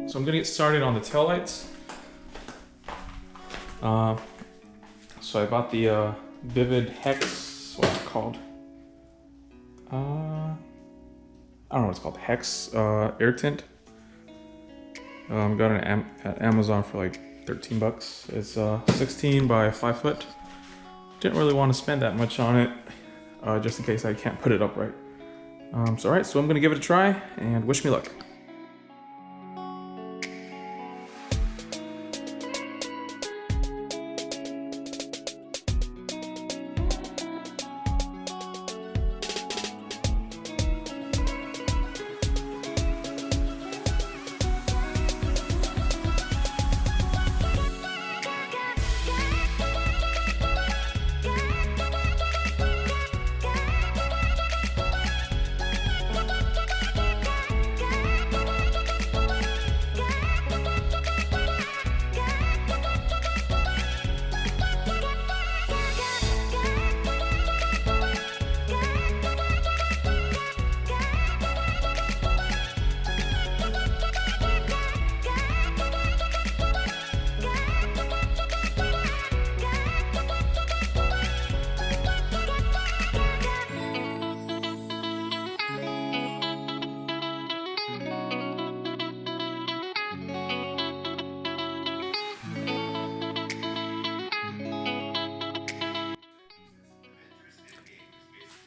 So I'm gonna get started on the taillights. So I bought the Vivid Hex, what's it called? I don't know what it's called, Hex air tint. Got it at Amazon for like 13 bucks. It's 16 by 5 foot. Didn't really want to spend that much on it, just in case I can't put it up right. So alright, so I'm gonna give it a try and wish me luck.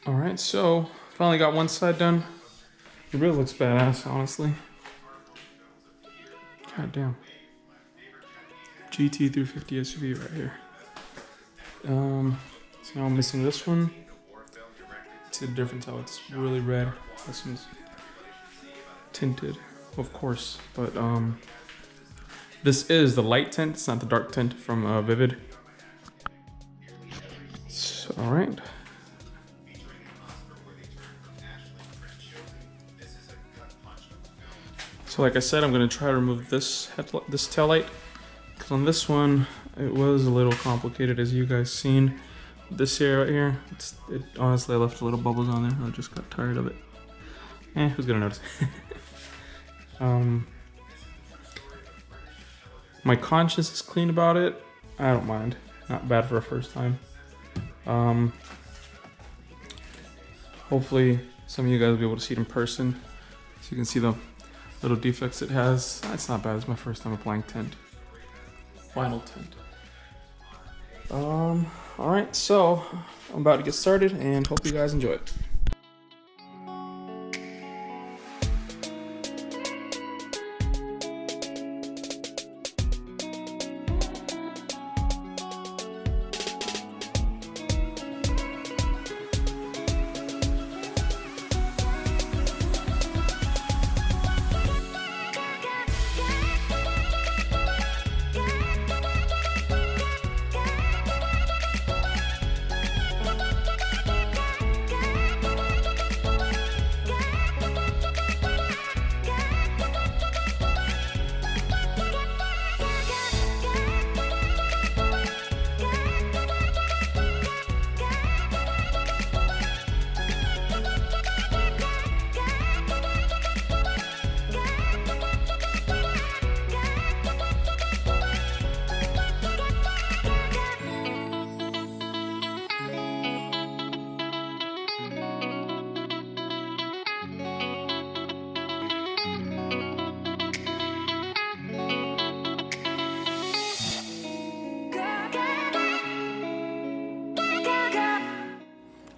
Alright, so finally got one side done. It really looks badass, honestly. God damn. GT 350 SUV right here. So now I'm missing this one. It's a different color. It's really red. This one's tinted, of course, but this is the light tint. It's not the dark tint from Vivid. So, all right. So like I said, I'm gonna try to remove this tail light, because on this one it was a little complicated, as you guys seen. This here right here, honestly I left a little bubbles on there. I just got tired of it. Who's gonna notice? My conscience is clean about it. I don't mind. Not bad for a first time. Hopefully some of you guys will be able to see it in person, so you can see the little defects it has. It's not bad. It's my first time applying tint. Vinyl tint. Alright, so I'm about to get started and hope you guys enjoy it.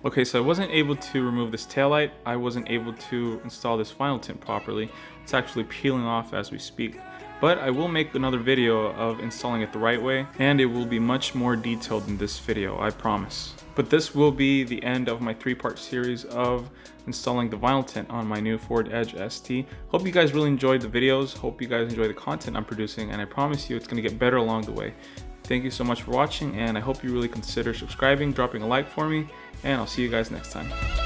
Okay, so I wasn't able to remove this taillight. I wasn't able to install this vinyl tint properly. It's actually peeling off as we speak. But I will make another video of installing it the right way, and it will be much more detailed than this video, I promise. But this will be the end of my 3-part series of installing the vinyl tint on my new Ford Edge ST. Hope you guys really enjoyed the videos. Hope you guys enjoy the content I'm producing, and I promise you it's going to get better along the way. Thank you so much for watching, and I hope you really consider subscribing, dropping a like for me, and I'll see you guys next time.